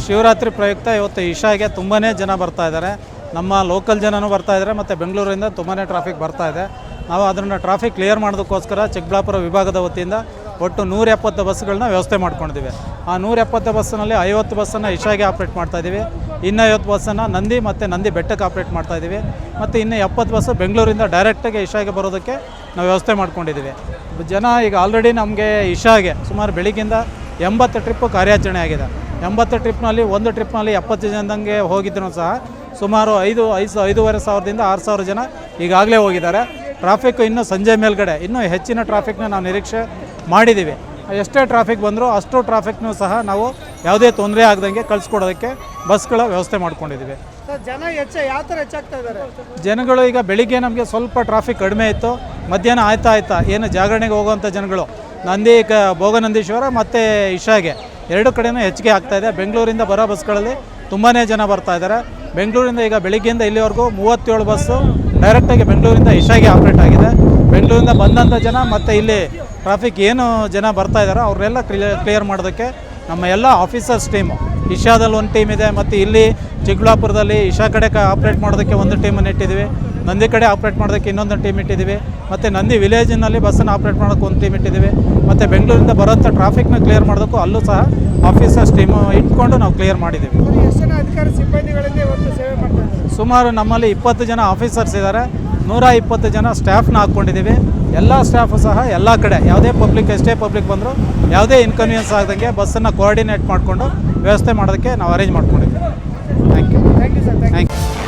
ಶಿವರಾತ್ರಿ ಪ್ರಯುಕ್ತ ಇವತ್ತು ಇಶಾಗೆ ತುಂಬಾ ಜನ ಬರ್ತಾ ಇದ್ದಾರೆ. ನಮ್ಮ ಲೋಕಲ್ ಜನನೂ ಬರ್ತಾ ಇದ್ದಾರೆ ಮತ್ತು ಬೆಂಗಳೂರಿಂದ ತುಂಬಾ ಟ್ರಾಫಿಕ್ ಬರ್ತಾ ಇದೆ. ನಾವು ಅದನ್ನು ಟ್ರಾಫಿಕ್ ಕ್ಲಿಯರ್ ಮಾಡೋದಕ್ಕೋಸ್ಕರ ಚಿಕ್ಕಬಳ್ಳಾಪುರ ವಿಭಾಗದ ವತಿಯಿಂದ ಒಟ್ಟು 170 ಬಸ್ಗಳನ್ನ ವ್ಯವಸ್ಥೆ ಮಾಡ್ಕೊಂಡಿದ್ದೀವಿ. ಆ 170 ಬಸ್ಸಿನಲ್ಲಿ 50 ಬಸ್ಸನ್ನು ಇಶಾಗೆ ಆಪ್ರೇಟ್ ಮಾಡ್ತಾಯಿದ್ದೀವಿ. ಇನ್ನು 50 ಬಸ್ಸನ್ನು ನಂದಿ ಮತ್ತು ನಂದಿ ಬೆಟ್ಟಕ್ಕೆ ಆಪ್ರೇಟ್ ಮಾಡ್ತಾಯಿದ್ದೀವಿ. ಮತ್ತು ಇನ್ನು 70 ಬಸ್ಸು ಬೆಂಗಳೂರಿಂದ ಡೈರೆಕ್ಟಾಗಿ ಇಶಾಗೆ ಬರೋದಕ್ಕೆ ನಾವು ವ್ಯವಸ್ಥೆ ಮಾಡ್ಕೊಂಡಿದ್ದೀವಿ. ಜನ ಈಗ ಆಲ್ರೆಡಿ ನಮಗೆ ಇಶಾಗೆ ಸುಮಾರು ಬೆಳಿಗ್ಗಿಂದ 80 ಟ್ರಿಪ್ಪು ಕಾರ್ಯಾಚರಣೆ ಆಗಿದೆ. 80 ಟ್ರಿಪ್ನಲ್ಲಿ ಒಂದು ಟ್ರಿಪ್ನಲ್ಲಿ 70 ಜನದಂಗೆ ಹೋಗಿದ್ರು ಸಹ ಸುಮಾರು 5,500ದಿಂದ 6,000 ಜನ ಈಗಾಗಲೇ ಹೋಗಿದ್ದಾರೆ. ಟ್ರಾಫಿಕ್ ಇನ್ನೂ ಸಂಜೆ ಮೇಲ್ಗಡೆ ಇನ್ನೂ ಹೆಚ್ಚಿನ ಟ್ರಾಫಿಕ್ನ ನಾವು ನಿರೀಕ್ಷೆ ಮಾಡಿದ್ದೀವಿ. ಎಷ್ಟೇ ಟ್ರಾಫಿಕ್ ಬಂದರೂ ಅಷ್ಟು ಟ್ರಾಫಿಕ್ನೂ ಸಹ ನಾವು ಯಾವುದೇ ತೊಂದರೆ ಆಗದಂಗೆ ಕಳಿಸ್ಕೊಡೋದಕ್ಕೆ ಬಸ್ಗಳ ವ್ಯವಸ್ಥೆ ಮಾಡ್ಕೊಂಡಿದ್ದೀವಿ. ಜನ ಯಾವ ಥರ ಹೆಚ್ಚಾಗ್ತಾ ಇದ್ದಾರೆ? ಜನಗಳು ಈಗ ಬೆಳಿಗ್ಗೆ ನಮಗೆ ಸ್ವಲ್ಪ ಟ್ರಾಫಿಕ್ ಕಡಿಮೆ ಇತ್ತು. ಮಧ್ಯಾಹ್ನ ಆಯ್ತಾ ಏನು ಜಾಗರಣೆಗೆ ಹೋಗುವಂಥ ಜನಗಳು ನಂದಿ ಭೋಗನಂದೀಶ್ವರ ಮತ್ತು ಇಶಾಗೆ ಎರಡು ಕಡೆಯೂ ಹೆಚ್ಚಿಗೆ ಆಗ್ತಾಯಿದೆ. ಬೆಂಗಳೂರಿಂದ ಬರೋ ಬಸ್ಗಳಲ್ಲಿ ತುಂಬಾ ಜನ ಬರ್ತಾ ಇದ್ದಾರೆ. ಬೆಂಗಳೂರಿಂದ ಈಗ ಬೆಳಿಗ್ಗೆಯಿಂದ ಇಲ್ಲಿವರೆಗೂ 37 ಬಸ್ಸು ಡೈರೆಕ್ಟಾಗಿ ಬೆಂಗಳೂರಿಂದ ಇಶಾಗೆ ಆಪ್ರೇಟ್ ಆಗಿದೆ. ಬೆಂಗಳೂರಿಂದ ಬಂದಂಥ ಜನ ಮತ್ತು ಇಲ್ಲಿ ಟ್ರಾಫಿಕ್ ಏನು ಜನ ಬರ್ತಾ ಇದ್ದಾರೋ ಅವರೆಲ್ಲ ಕ್ಲಿಯರ್ ಮಾಡೋದಕ್ಕೆ ನಮ್ಮ ಎಲ್ಲ ಆಫೀಸರ್ಸ್ ಟೀಮು ಇಶಾದಲ್ಲಿ ಒಂದು ಟೀಮ್ ಇದೆ. ಮತ್ತು ಇಲ್ಲಿ ಚಿಕ್ಕಬಳ್ಳಾಪುರದಲ್ಲಿ ಇಶಾ ಕಡೆ ಆಪ್ರೇಟ್ ಮಾಡೋದಕ್ಕೆ ಒಂದು ಟೀಮನ್ನು ಇಟ್ಟಿದ್ದೀವಿ. ನಂದಿ ಕಡೆ ಆಪ್ರೇಟ್ ಮಾಡೋದಕ್ಕೆ ಇನ್ನೊಂದು ಟೀಮ್ ಇಟ್ಟಿದ್ದೀವಿ. ಮತ್ತು ನಂದಿ ವಿಲೇಜಿನಲ್ಲಿ ಬಸ್ಸನ್ನು ಆಪ್ರೇಟ್ ಮಾಡೋಕ್ಕೆ ಒಂದು ಟೀಮ್ ಇಟ್ಟಿದ್ದೀವಿ. ಮತ್ತು ಬೆಂಗಳೂರಿಂದ ಬರೋಂಥ ಟ್ರಾಫಿಕ್ನ ಕ್ಲಿಯರ್ ಮಾಡೋದಕ್ಕೂ ಅಲ್ಲೂ ಸಹ ಆಫೀಸರ್ಸ್ ಟೀಮು ಇಟ್ಕೊಂಡು ನಾವು ಕ್ಲಿಯರ್ ಮಾಡಿದ್ದೀವಿ. ಎಷ್ಟು ಜನ ಅಧಿಕಾರಿ ಸಿಬ್ಬಂದಿಗಳಿಂದ ಇವತ್ತು ಸೇವೆ ಮಾಡ್ತಾರೆ? ಸುಮಾರು ನಮ್ಮಲ್ಲಿ 20 ಜನ ಆಫೀಸರ್ಸ್ ಇದ್ದಾರೆ. 120 ಜನ ಸ್ಟಾಫ್ನ ಹಾಕ್ಕೊಂಡಿದ್ದೀವಿ. ಎಲ್ಲ ಸ್ಟಾಫು ಸಹ ಎಲ್ಲ ಕಡೆ ಯಾವುದೇ ಪಬ್ಲಿಕ್ ಎಷ್ಟೇ ಪಬ್ಲಿಕ್ ಬಂದರೂ ಯಾವುದೇ ಇನ್ಕನ್ವೀನಿಯನ್ಸ್ ಆಗದಂಗೆ ಬಸ್ಸನ್ನು ಕೋಆರ್ಡಿನೇಟ್ ಮಾಡಿಕೊಂಡು ವ್ಯವಸ್ಥೆ ಮಾಡೋದಕ್ಕೆ ನಾವು ಅರೇಂಜ್ ಮಾಡ್ಕೊಂಡಿದ್ದೀವಿ. Thank you sir. Thank you.